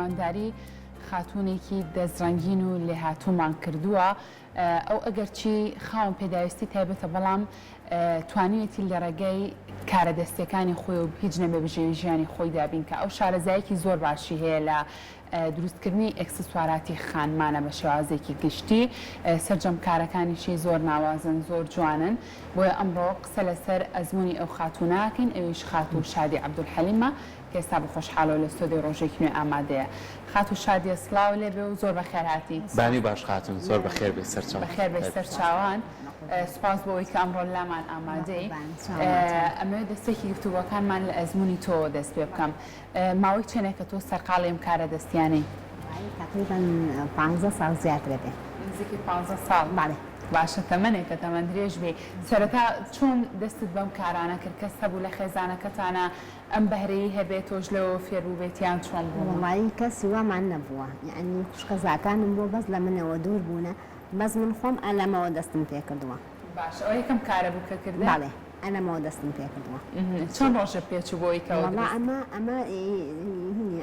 میوانداری خاتونێکی دەزرەنگین و لێهاتوومان کردووە ئەو ئەگەرچی خاوەن پێداویستی تایبەتە بەڵام توانیوێتی لە ڕێگەی کارە دەستیەکانی خۆی و هیچ نەبێ بژێوی ژیانی خۆی دابین کە ئەو شارەزایەکی زۆر باشی هەیە لە دروستکردنی ئەکسسوارات خانمانە بە شێوازێکی گشتی سەرجەم کارەکانیشی زۆر ناوازن زۆر جوانن بۆیە ئەمڕۆ قسە لەسەر ئەزمموی ئەو خاتوناکەین ئەویش خاتوو شادی عەبدولحەلیمە کە ئێستا بەخۆشحاڵەوە لە ستۆدیۆ ڕۆژێکی نوێ ئامادەیە. خاتوو شادیە سڵاو لێبێ و زۆر بەخێر هاتی. بانی باش خاتون زۆر بەخێر بێ سەرچاوان. بەخێر بێ سەرچاوان. سپاس بۆەوەی کە ئەمڕۆ لامان ئامادەی. ئەمە دەستێکی گفتوگۆکانمان لە ئەزمموی تۆ دەست پێ بکەم. ماوەی چێنێکە تۆ سەرقاڵی ئەم کارە دەستیانەی؟ تقریبا 15 ساڵ زیاتر بێ. نزیکی 15 ساڵ. بەڵێ. باشە تەمەنێکە تەمەەن درێژ بێ. سەرەتا چۆن دەستت بەم کارانە کرد کەس هەبوو لە خێزانەکەتانە ئەم بەهرەیی هەبێت تۆش لەوە فێربووبێتیان چۆن بوو؟ وڵی کەسی وامان نەبووە یعنی خوشکە زاکانم بۆ بەس لە منەوە دوور بوونە بەس من خۆم ئەلەمەوە دەستم پێ کردووە. باش ئەو یەکەم کارە بوو کە کردە؟ بەڵێ ئەلەمەوە دەستم پێ کردووە. چەند ڕۆژە پێچوو بۆی کە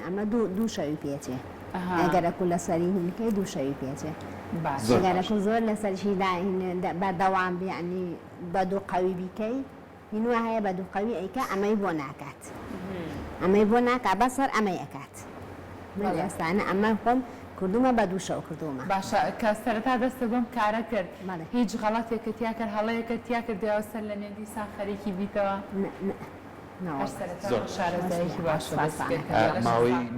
ئەمە دوو شەوی پێچێ ئەگەرەکو لەسەری هینکەی دوو شەوی پێچێ ئەگەرەکو زۆر لەسەرشی بەدەوام بیعنی بە دوو قەوی بیکەی هینوە هەیە بە دوو قەوی ئەیکە ئەمەی بۆ ناکات ئەمەی بۆ ناکات بەسەر ئەمەی ئەکات من ئێستانە ئەمە خۆم کردومە بە دوو شەو کردومە. باشە کە سەرەتا دەستە بەم کارە کرد هیچ غەڵەتێکە تیا کرد هەڵەیەکە تیا کردەوە سەر لە نێندی سان خەریکی بیتەوە؟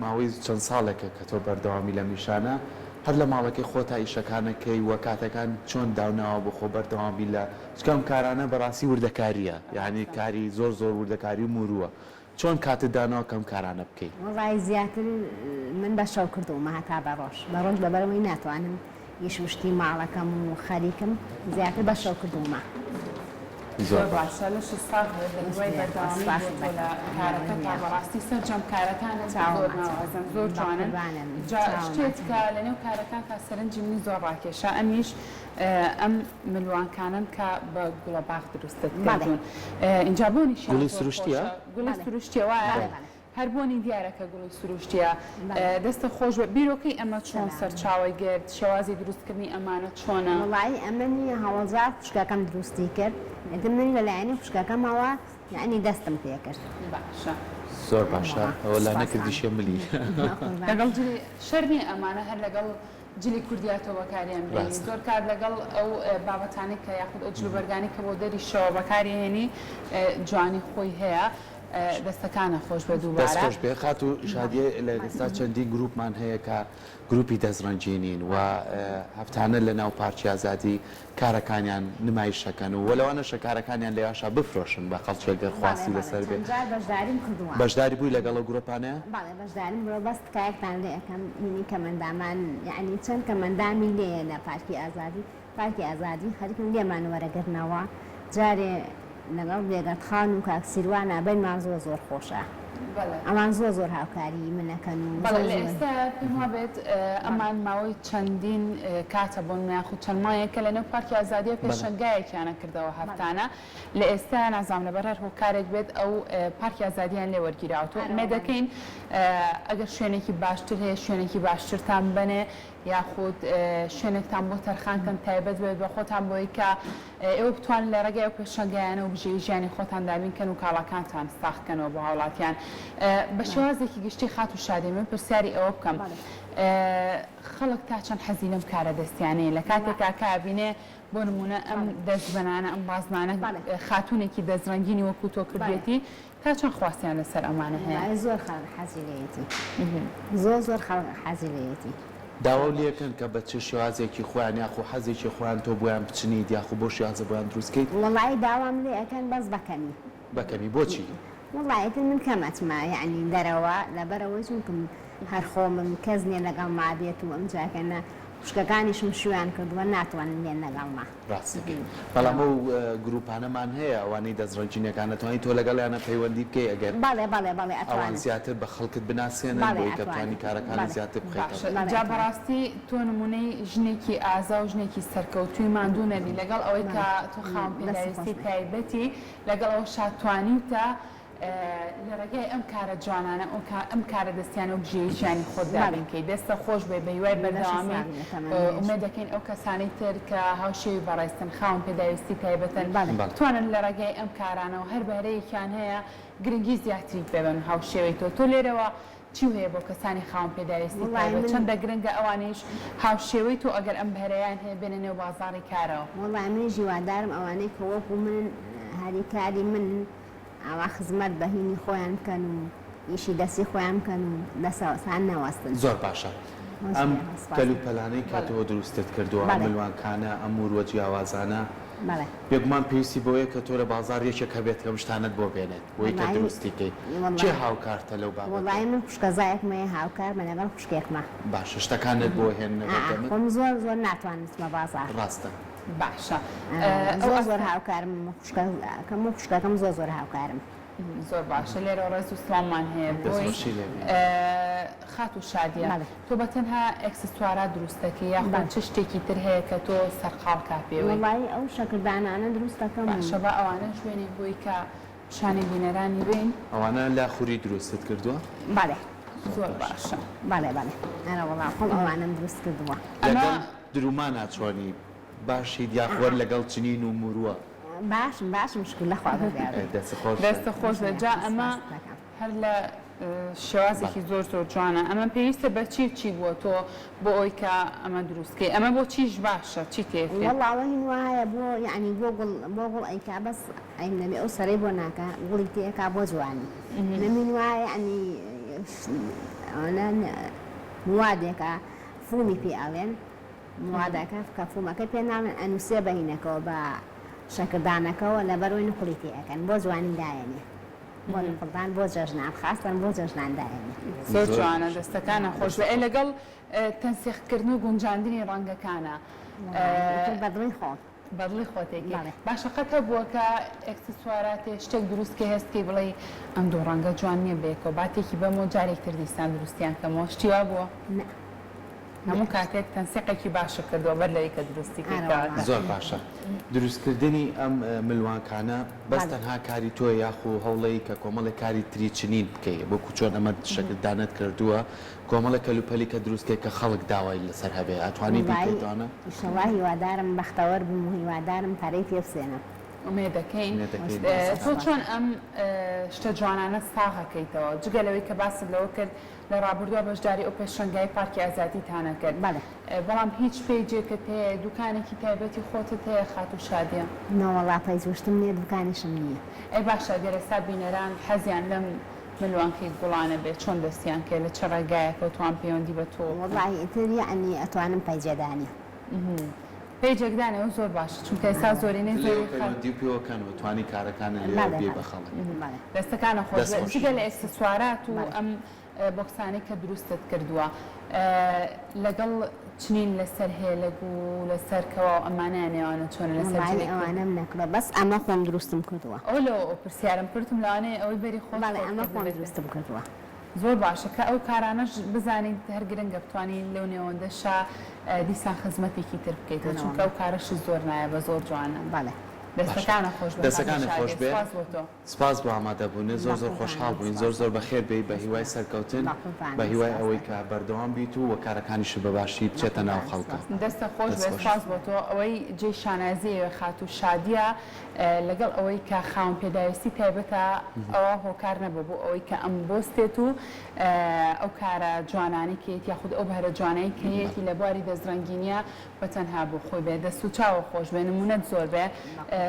ماوەی چەند ساڵێکە کە تۆ بەردەوامی لە میشانە هەر لە ماڵەکەی خۆتا ئیشەکانەکەی وە کاتەکان چۆن داوناوە بۆ خۆ بەردەوامی لە چکەم کارانە بەڕاستی وردەکاریە یعنی کاری زۆر وردەکاری و مورووە چۆن کاتت داناوە کەم کارانە بکەیت؟ وڵای زیاتر من بە شەو کردومە هەتا بەڕۆژ لەبەرەوەی ناتوانم یشتی ماڵەکەم و خەریکم زیاتر بە شەو کردومە. زۆر باشە لە ساڵ دوای بەردەوامی لە کارەکە بەڕاستی سەرجەم کارەکانە زۆر ناوازن زۆر جوانن شتێک کە لەنێو کارەکان تا سەرنجی منی زۆر ڕاکێشە ئەمیش ئەم ملوانکانن کە بە گوڵە باغ دروستت کردوون اینجا بۆنیشی گوڵی سروشتیە؟ گوڵی سروشتیە وایە هەر بۆنی دیارەکە گوڵی سروشتیە دەستە خۆش بە بیرۆکەی ئەمە چۆن سەرچاوی گرت شێوازی دروستکردنی ئەمانە چۆنە؟ وڵی ئەمە نییە هەوڵزار خوشکەکەم دروستی کرد من لەلایەنی خوشکەکەمەوە یعنی دەستم پێ کرد. باشە زۆر باشە ئەوە لا نەکردی شێملی لەگەڵ شەرنی ئەمانە هەر لەگەڵ جلی کوردیاتەوە بەکاریان بێنی زۆر کار لەگەڵ ئەو بابەتانی کە یاخود ئەو جلوبەرگانی کە بۆ دەری شەوە بەکارهێنی جوانی خۆی هەیە دەستەکانە خۆش بە دووبارە دەست خۆش بێ خات و شادیە لە ئێستا چەندی گروپمان هەیە کە گروپی دەزڕەنجێنین و هەفتانە لە ناو پارچی ئازادی کارەکانیان نمایشەکەن و وەلەوانە شەکارەکانیان لە یاشا بفرۆشن بە خەڵکی گەر خواستی لەسەر بێت بەشداری بووی لەگەڵ گروپانەیە؟ بەڵێ بەشداریم بڕۆ بەست کایەکتان لێ ئەەکەم هینی کەمەندامان یعنی چەند کەمەندامی لێیە لە پارکی ئازادی خەریکم لێمان وەرەگرتنەوە جارێ لەگەڵ بێگەتخان و کاکسیروانە بەرمان زۆر خۆشە ئەمان زۆر هاوکاری منەکەن و ئێستا پێم وابێت ئەمان ماوەی چەندین کاتە بۆن یاخود چەند مایەکە لەنێو پارکی ئازادیە پێشەنگایەکیانە کردەوە هەفتانە لە ئێستا نازام لەبەر هەر هۆکارێک بێت ئەو پارکی ئازادیان لێ وەرگیراوەوە ئەمێ دەکەین ئەگەر شوێنێکی باشتر هەیە شوێنێکی باشترتان بنێ یاخود شوێنێکتان بۆ تەرخانکەن تایبەت بێت بە خۆتان بۆی کە ئێوە بتوانن لە ڕێگای ئەو پێشەنگایانە و بژێوی ژیانی خۆتان دابینکەن و کاڵاکانتان ساختکەنەوە بۆ هاوڵاتیان بە شێوازێکی گشتی خات و شادی من پرسیاری ئەوە بکەم خەڵک تا چەند حەزی لەم کارە دەستیانەیە لە کاتێکا کابینێ بۆ نمونە ئەم دەستبەنانە ئەم بازمانە خاتونێکی دەزرەنگینی وەکو تۆ کردوێتی تا چەند خواستیان لەسەر ئەمانە هەیە؟ زۆر خەڵک حەزی لێیەتی زۆر خەڵک حەزی لێیەتی داوا لێکن کە بە چه شێوازێکی خۆیان یاخۆ حەزێکی خۆیان تۆ بۆیان بچنیت یاخۆ بۆ شێوازە بۆیان دروستکەیت؟ وڵی داوام لێ ئەەکەن بەس بەکەمی بۆچی؟ وڵایەتن من کەمەتمە یعنی دەرەوە لەبەرەوەی چونکم هەر خۆمم کەس نیە لەگەڵ مابێت و ئەم جاکەنە خوشکەکانیشم شویان کردووە ناتوانن لێن لەگەڵما ڕاستەکەی بەڵام ئەو گروپانەمان هەیە ئەوانەی دەزڕەنجینەکانە توانیت تۆ لەگەڵیانە پەیوەندی بکەی ئەگەر بەڵێ ئەوان زیاتر بە خەڵکت بناسێنن بۆی کە بتوانی کارەکانی زیاتر بخەیتەوە. جا بەڕاستی تۆ نمونەی ژنێکی ئازا و ژنێکی سەرکەوتووی ماندوو نەبی لەگەڵ ئەوەی کە تۆ خاوەن پێداویستی تایبەتی لەگەڵ ئەوە شاتوانیتە لە ڕێگەی ئەم کارە جوانانە ئەم کارە دەستیان و گژێییانی خۆت دابنکەی دەستە خۆش بێ بە هیوای بەردەوامی ئومێ دەکەین ئەو کەسانی تر کە هاوشێوی بەڕێستن خاوەن پێداویستی تایبەتن توانن لە ڕێگەی ئەم کارانەوە هەر بەرەیەکیان هەیە گرنگی زیاتری پێبن هاوشێوەی تۆ لێرەوە چی هەیە بۆ کەسانی خاوەن پێداویستی تایبەت چەندە گرنگە ئەوانەیش هاوشێوەی تۆ ئەگەر ئەم بەرەیان هەیە بێنە نێو بازاڕی کارەوە وەڵای من ژیوادارم ئەوانەی کە وەکو من هەری کاری من ئەوا خزمەت بەهینی خۆیان بکەن و ئیشی دەستی خۆیان بکەن و دەسەوەسان نەوەستن زۆر باشە ئەم کەلوپەلانەی کاتەوە دروستت کردووە ملوانکانە ئەم وروە جیاوازانە بێگومان پێویستی بۆیە کە تۆ لە بازار یەکێک هەبێت کە شتانت بۆ بێنێت بۆی کە دروستیکەی چێ هاوکارتە لەو بابەتە؟ وەڵای من خوشکەزایەکمە هاوکار بە لەگەڵ خوشکێکمە باشە شتەکانت بۆ هێننەوە خۆم زۆر ناتوانستمە بازار ڕاستە باشە زۆر هاوکارم کەم و خوشکەکەم زۆر هاوکارم زۆر باشە لێرە ڕێز و سڵاممان هەیە بۆی خات و شادیە تۆ بە تەنها ئەکسسوارات دروستەکەی یاخود چ شتێکی تر هەیە کە تۆ سەرقاڵ کاپێوەی وەڵای ئەو شەکردانانە دروست دەکەم باشە بە ئەوانە شوێنی بۆی کە شانی بینەرانی بین ئەوانە لا خوری دروستت کردووە؟ بەڵێ زۆر باشە بەڵێ ئەرە وەڵا خۆم ئەوانم دروست کردووە لەگەڵ درومان ناچوانی باشی دیاخوەر لەگەڵ چنین و مرووە باشم شکر لەخوا دەستە خۆش لەجا ئەمە هەر لە شێوازێکی زۆر جوانە ئەمە پێویستە بە چی بووە تۆ بۆ ئەوی کە ئەمە دروستکەی ئەمە بۆ چیش باشە چی تێفێ وەڵاوە هین وایە بۆ یعنی بۆ گوڵ ئەیکا بەس ئەین نەبێ ئەو سەرەی بۆ ناکە گوڵی تێکا بۆ جوانی نەمین وایە ینی موادێکە فومی پێ ئەڵێن موادەکە کە فومەکە پێ ناڵێن ئەنووسێ بەهینەکەەوە بە شەکردانەکەەوە لە بەرۆی نقلی تێەکەن بۆ جوانی دایەنێ بۆ نقلدان بۆ جەژنان خاستن بۆ جەژنان دایەنێ زۆر جوانە دەستەکانە خۆش بێ لەگەڵ تەنسیخکردن و گونجاندنی ڕەنگەکانە بەدڵی خۆم بەدڵی خۆتێکی باشە قەتە بووە کە ئەکسسواراتێ شتێک دروستکە هەستکەی بڵێ ئەم دوو ڕەنگە جوان نییە بێکەوە باتێکی بەمە جارێکتر دیستان دروستیان کەمەوە شتیوا بووە؟ هەموو کاتێک تەنسیقێکی باشە کردووە بەر لەوەی کە دروستی کردووە زۆر باشە دروستکردنی ئەم ملوانکانە بەس تەنها کاری تۆ یاخو هەوڵەی کە کۆمەڵی کاری تری چنین بکەی بۆکو چۆن ئەمە شەکردانت کردووە کۆمەڵە کەلوپەلی کە دروستکەی کە خەڵک داوای لەسەر هەبێ ئەتوانی بیکردوانە ئیشەڵا هیوادارم بەختەوەر بووم و هیوادارم پارەی پێ بسێنم ئومێ دەکەین تۆ چۆن ئەم شتە جوانانە ساغەکەیتەوە جگە لەوەی کە باست لەوە کرد لە ڕابردووە بەشداری ئەو پێشەنگای پارکی ئازادیتانە کرد بەڵام هیچ پێیجێکت هەیە دوکانێکی تایبەتی خۆتت هەیە خات و شادیە؟ نەوەڵا پەیزوشتم نییە دوکانیشم نییە ئەی باشە گەرەستا بینەران حەزیان لەم ملوانکەی گوڵانە بێت چۆن دەستیان کرد لە چ ڕێگایەکە توان پەیوەندی بە تۆ وەڵای ئیتر یعنی ئەتوانم پەیجێدانی پێیجێکدانەوە زۆر باشە چونکە ئێستا زۆرینەی پەیوەندی پێوەکەن و توانی کارەکانە لێ بێ بە خەڵک دەستەکانە خۆش جگە لە ئەکسسوارات و ئەم بۆکسانەی کە دروستت کردووە لەگەڵ چنین لەسەر هێلک و لەسەرکەوە ئەمانیانێوانە چۆن لەسەر ئەوانم نەکڕە بەس ئەمە خۆم دروستم کردووە ئەو لە پرسیارم پرتم لەوانەیە ئەوەی بەری خۆ ئەمە خۆم دروستم کردووە زۆر باشە کە ئەو کارانەش بزانیت هەر گرنگە بتوانین لەو نێوەندەشا دیسان خزمەتێکی تر بکەیتەوە چونکە ئەو کارەش زۆر نایە بە زۆر جوانە دەستەکانە خۆش بێ سپاس بۆ ئامادەبوون زۆر خۆشحاڵ بووین زۆر بەخێر بێ بە هیوای سەرکەوتن بە هیوای ئەوەی کە بەردەوام بیت و کارەکانیش بەباشی بچێتە ناو خەڵکە دەستە خۆش بێ سپاس بۆ تۆ ئەوەی جێی شانازیەوە خات و شادیە لەگەڵ ئەوەی کە خاوەن پێداویستی تایبەتە ئەوە هۆکار نەبوو بۆ ئەوەی کە ئەم بۆستێت و ئەو کارە جوانانی کێت یاخود ئەو بەرە جوانەی کەیەتی لە بواری دەستڕەنگینیە بەتەنها بۆ خۆی بێ دەست و چاوە خۆش بێ نمونەت زۆر بێ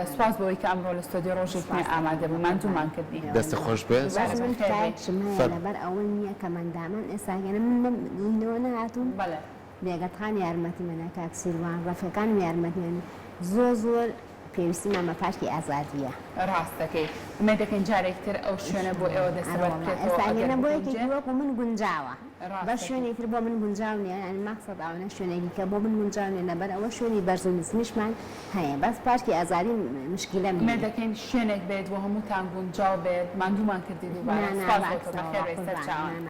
سپاس بۆی کە ئەمڕۆ لە ستۆدیۆ ڕۆژێکی ئامادە بوومان دوومان کردی دەستە خۆش بێ لەبەر ئەوە نییە کە مندامن ئێستاگەنم منەوە نهاتوون بێگەتخان یارمەتی منە کاکسیروان ڕەفەکانم یارمەتیێنی زۆر پێویستی مامە پارکی ئازادیە ڕاستەکەی ئومێ دەکەین جارێکتر ئەو شوێنە بۆ ئێوە دەسەبەت ئێستاگەنە بۆ یەکێکی وەکو من گونجاوە بە شوێنێتر بۆ من گونجاو نیە ینی مەقسەد ئەوەنە شوێنێکی کە بۆ من گونجاو نیە لەبەر ئەوە شوێنی بەرز و نزمیشمان هەیە بەس پارکی ئازادی مشکلە ئومێ دەکەین شوێنێک بێت بۆ هەمووتان گونجاو بێت ماندوومان کردی دووبارە سپاس بۆ تۆ بەخێر بێ سەر چاوان